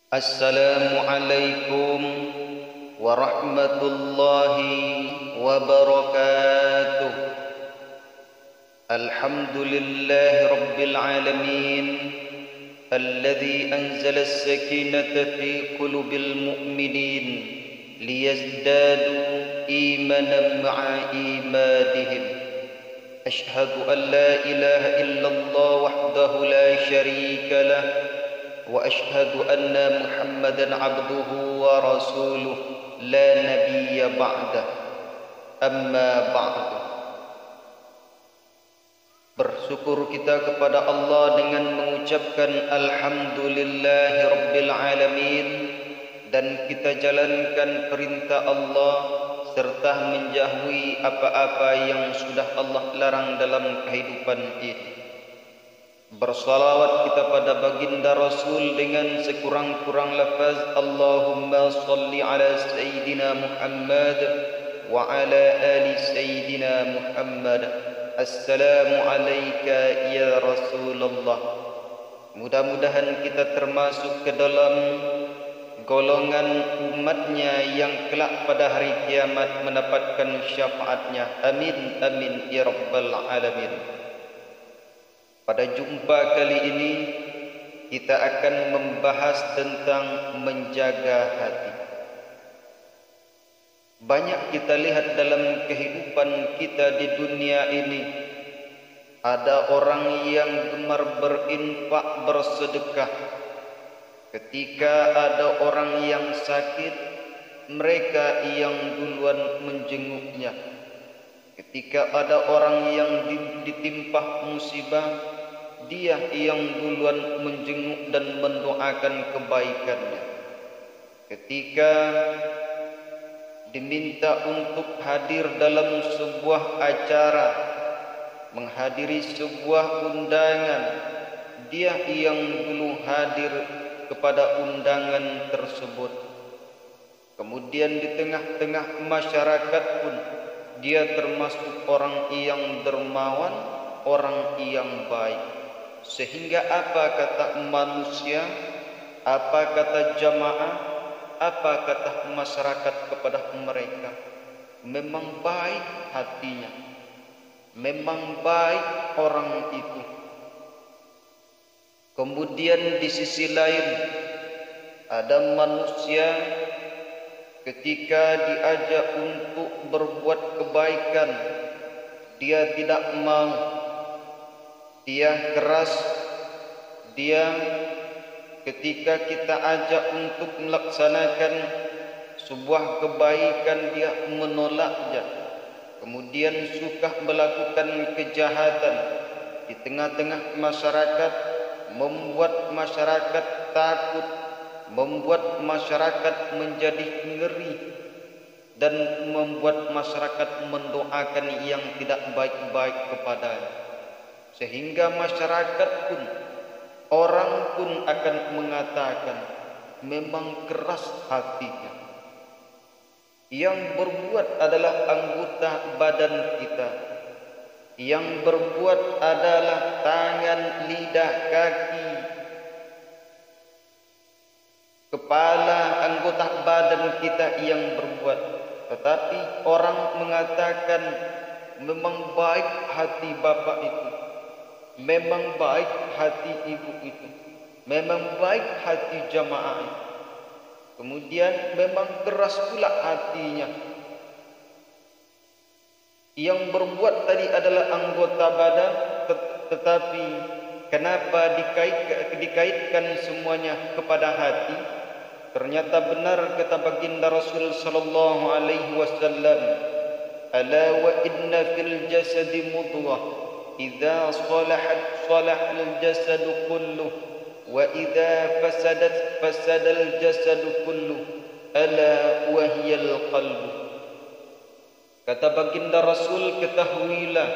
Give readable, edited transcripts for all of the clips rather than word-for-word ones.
Assalamualaikum warahmatullahi wabarakatuh. Alhamdulillahi rabbil alamin, alladhi anzala as-sakinata fi qulubil mu'minin liyazdadu imanan ma'a imanihim. Ashhadu an la ilaha illallah wahdahu la sharika lah وأشهد أن محمدًا عبده ورسوله لا نبي بعده أما بعد. Bersyukur kita kepada Allah dengan mengucapkan Alhamdulillahi Rabbil Alamin, dan kita jalankan perintah Allah serta menjauhi apa-apa yang sudah Allah larang dalam kehidupan ini. Bersalawat kita pada baginda Rasul dengan sekurang-kurang lafaz Allahumma salli ala Sayyidina Muhammad wa ala ali Sayyidina Muhammad. Assalamu alayka ya Rasulullah. Mudah-mudahan kita termasuk ke dalam golongan umatnya yang kelak pada hari kiamat mendapatkan syafaatnya. Amin amin ya rabbal alamin. Pada jumpa kali ini kita akan membahas tentang menjaga hati. Banyak kita lihat dalam kehidupan kita di dunia ini, ada orang yang gemar berinfak bersedekah. Ketika ada orang yang sakit, mereka yang duluan menjenguknya. Ketika ada orang yang ditimpa musibah, dia yang duluan menjenguk dan mendoakan kebaikannya. Ketika diminta untuk hadir dalam sebuah acara, menghadiri sebuah undangan, dia yang dulu hadir kepada undangan tersebut. Kemudian di tengah-tengah masyarakat pun dia termasuk orang yang dermawan, orang yang baik. Sehingga apa kata manusia, apa kata jamaah, apa kata masyarakat kepada mereka? Memang baik hatinya, memang baik orang itu. Kemudian di sisi lain ada manusia ketika diajak untuk berbuat kebaikan, dia tidak mau. Dia keras, dia ketika kita ajak untuk melaksanakan sebuah kebaikan, dia menolaknya. Kemudian suka melakukan kejahatan di tengah-tengah masyarakat, membuat masyarakat takut, membuat masyarakat menjadi ngeri, dan membuat masyarakat mendoakan yang tidak baik-baik kepadanya. Sehingga masyarakat pun, orang pun akan mengatakan memang keras hatinya. Yang berbuat adalah anggota badan kita, yang berbuat adalah tangan, lidah, kaki, kepala, anggota badan kita yang berbuat. Tetapi orang mengatakan memang baik hati bapak itu, memang baik hati ibu itu, memang baik hati jamaah itu. Kemudian memang keras pula hatinya. Yang berbuat tadi adalah anggota badan, tetapi kenapa dikaitkan semuanya kepada hati? Ternyata benar kata baginda Rasul sallallahu alaihi wasallam, "Ala wa inna fil jasadi mudghah, idza salahat salahal jasadu kulluh, wa idza fasadat fasadal jasadu kulluh, ala wa hiyal qalbu." Kata baginda Rasul, ketahuilah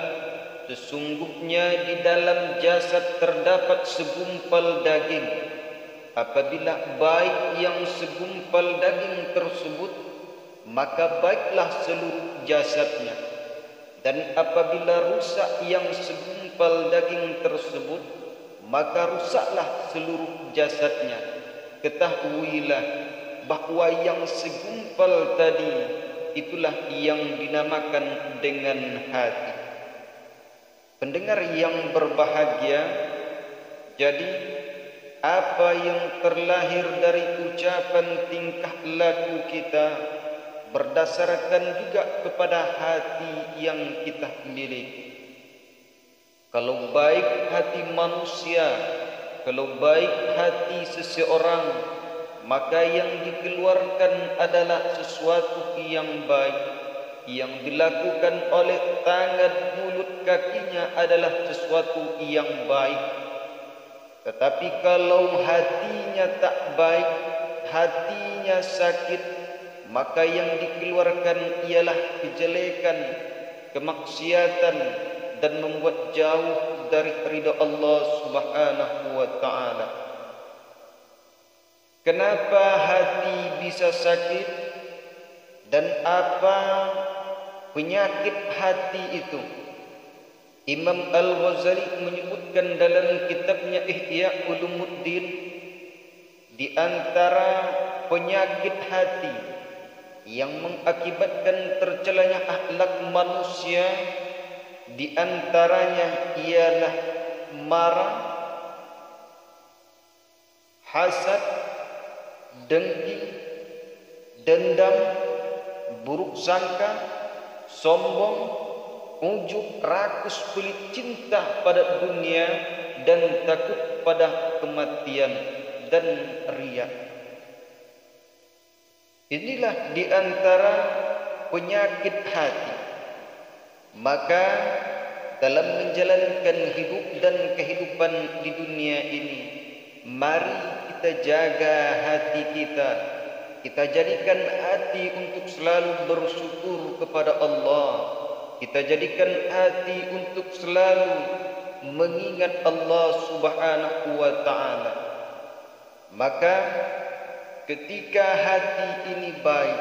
sesungguhnya di dalam jasad terdapat segumpal daging. Apabila baik yang segumpal daging tersebut, maka baiklah seluruh jasadnya. Dan apabila rusak yang segumpal daging tersebut, maka rusaklah seluruh jasadnya. ketahuilah bahwa yang segumpal tadi itulah yang dinamakan dengan hati. Pendengar yang berbahagia, jadi apa yang terlahir dari ucapan tingkah laku kita berdasarkan juga kepada hati yang kita miliki. Kalau baik hati manusia, kalau baik hati seseorang, maka yang dikeluarkan adalah sesuatu yang baik. Yang dilakukan oleh tangan, mulut, kakinya adalah sesuatu yang baik. Tetapi kalau hatinya tak baik, hatinya sakit, maka yang dikeluarkan ialah kejelekan, kemaksiatan, dan membuat jauh dari ridha Allah Subhanahu wa taala. Kenapa hati bisa sakit dan apa penyakit hati itu? Imam Al-Ghazali menyebutkan dalam kitabnya Ihya Ulumuddin, di antara penyakit hati yang mengakibatkan tercelanya akhlak manusia, di antaranya ialah marah, hasad, dengki, dendam, buruk sangka, sombong, ujub, rakus, pelit, cinta pada dunia, dan takut pada kematian, dan riya. Inilah di antara penyakit hati. Maka dalam menjalankan hidup dan kehidupan di dunia ini, mari kita jaga hati kita. Kita jadikan hati untuk selalu bersyukur kepada Allah. Kita jadikan hati untuk selalu mengingat Allah Subhanahu wa taala. Maka ketika hati ini baik,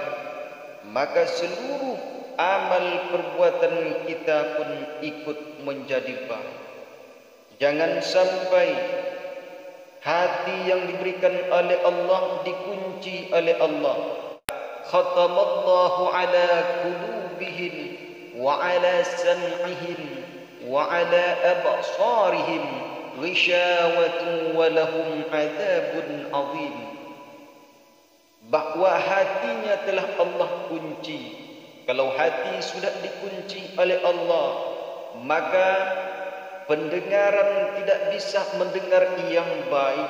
maka seluruh amal perbuatan kita pun ikut menjadi baik. Jangan sampai hati yang diberikan oleh Allah dikunci oleh Allah. Khatamallahu ala qulubihim wa ala sam'ihim wa ala absarihim ghishawatun wa lahum adzabun adzim. Bahwa hatinya telah Allah kunci. Kalau hati sudah dikunci oleh Allah, maka pendengaran tidak bisa mendengar yang baik,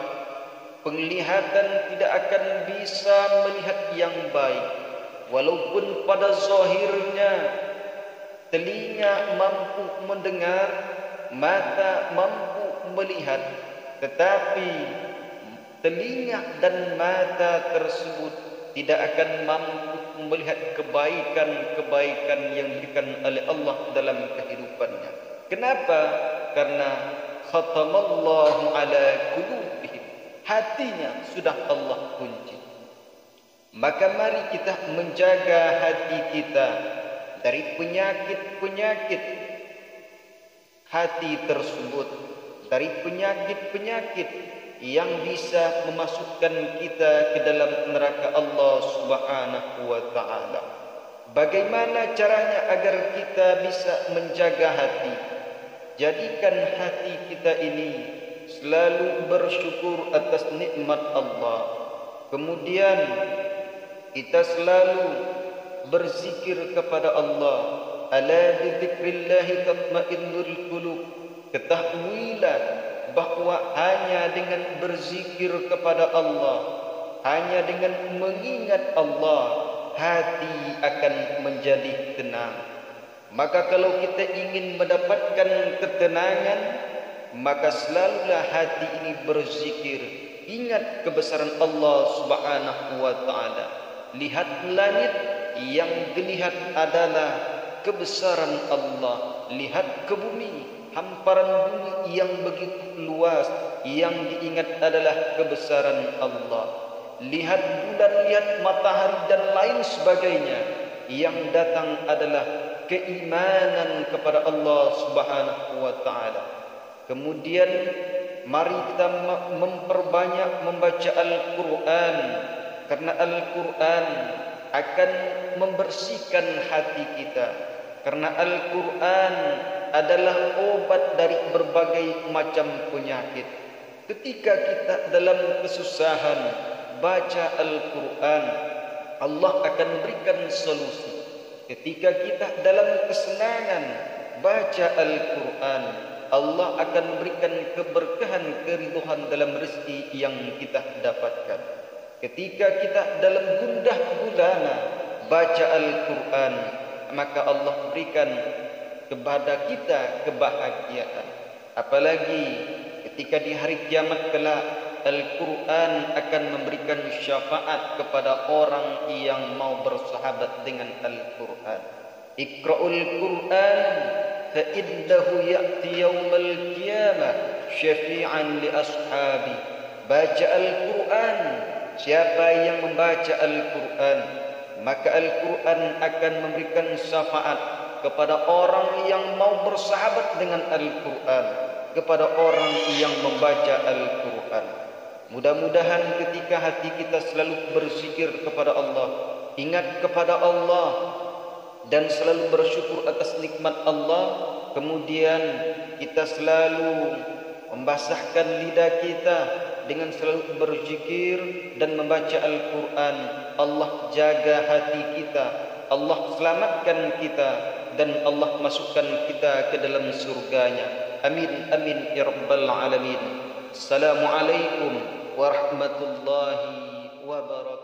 penglihatan tidak akan bisa melihat yang baik. Walaupun pada zahirnya telinga mampu mendengar, mata mampu melihat, tetapi telinga dan mata tersebut tidak akan mampu melihat kebaikan-kebaikan yang diberikan oleh Allah dalam kehidupannya. Kenapa? Karena khatamallahu ala qulubihim, hatinya sudah Allah kunci. Maka mari kita menjaga hati kita dari penyakit-penyakit hati tersebut, dari penyakit-penyakit yang bisa memasukkan kita ke dalam neraka Allah Subhanahu wa taala. Bagaimana caranya agar kita bisa menjaga hati? Jadikan hati kita ini selalu bersyukur atas nikmat Allah. Kemudian kita selalu berzikir kepada Allah. Ala bidzikrillahi tatma'innul qulub. Ketahuilah bahwa hanya dengan berzikir kepada Allah, hanya dengan mengingat Allah, hati akan menjadi tenang. Maka kalau kita ingin mendapatkan ketenangan, maka selalulah hati ini berzikir. Ingat kebesaran Allah Subhanahu wa taala. Lihat langit, yang dilihat adalah kebesaran Allah. Lihat ke bumi, hamparan bumi yang begitu luas, yang diingat adalah kebesaran Allah. Lihat bulan, lihat matahari dan lain sebagainya, yang datang adalah keimanan kepada Allah Subhanahu wa taala. Kemudian mari kita memperbanyak membaca Al-Quran, karena Al-Quran akan membersihkan hati kita, karena Al-Quran adalah obat dari berbagai macam penyakit. Ketika kita dalam kesusahan, baca Al-Quran, Allah akan berikan solusi. Ketika kita dalam kesenangan, baca Al-Quran, Allah akan berikan keberkahan, keridhaan dalam rezeki yang kita dapatkan. Ketika kita dalam gundah gulana, baca Al-Quran, maka Allah berikan kepada kita kebahagiaan. Apalagi ketika di hari kiamat kelak, Al-Quran akan memberikan syafaat kepada orang yang mau bersahabat dengan Al-Quran. Iqra'ul Quran fa innahu ya'ti yaumal qiyamah syafi'an li ashabi. Baca Al-Quran. Siapa yang membaca Al-Quran, maka Al-Quran akan memberikan syafaat kepada orang yang mau bersahabat dengan Al-Quran, kepada orang yang membaca Al-Quran. Mudah-mudahan ketika hati kita selalu berzikir kepada Allah, ingat kepada Allah, dan selalu bersyukur atas nikmat Allah, kemudian kita selalu membasahkan lidah kita dengan selalu berzikir dan membaca Al-Quran. Allah jaga hati kita, Allah selamatkan kita, dan Allah masukkan kita ke dalam surganya. Amin amin ya rabbal alamin. Assalamualaikum warahmatullahi wabarakatuh.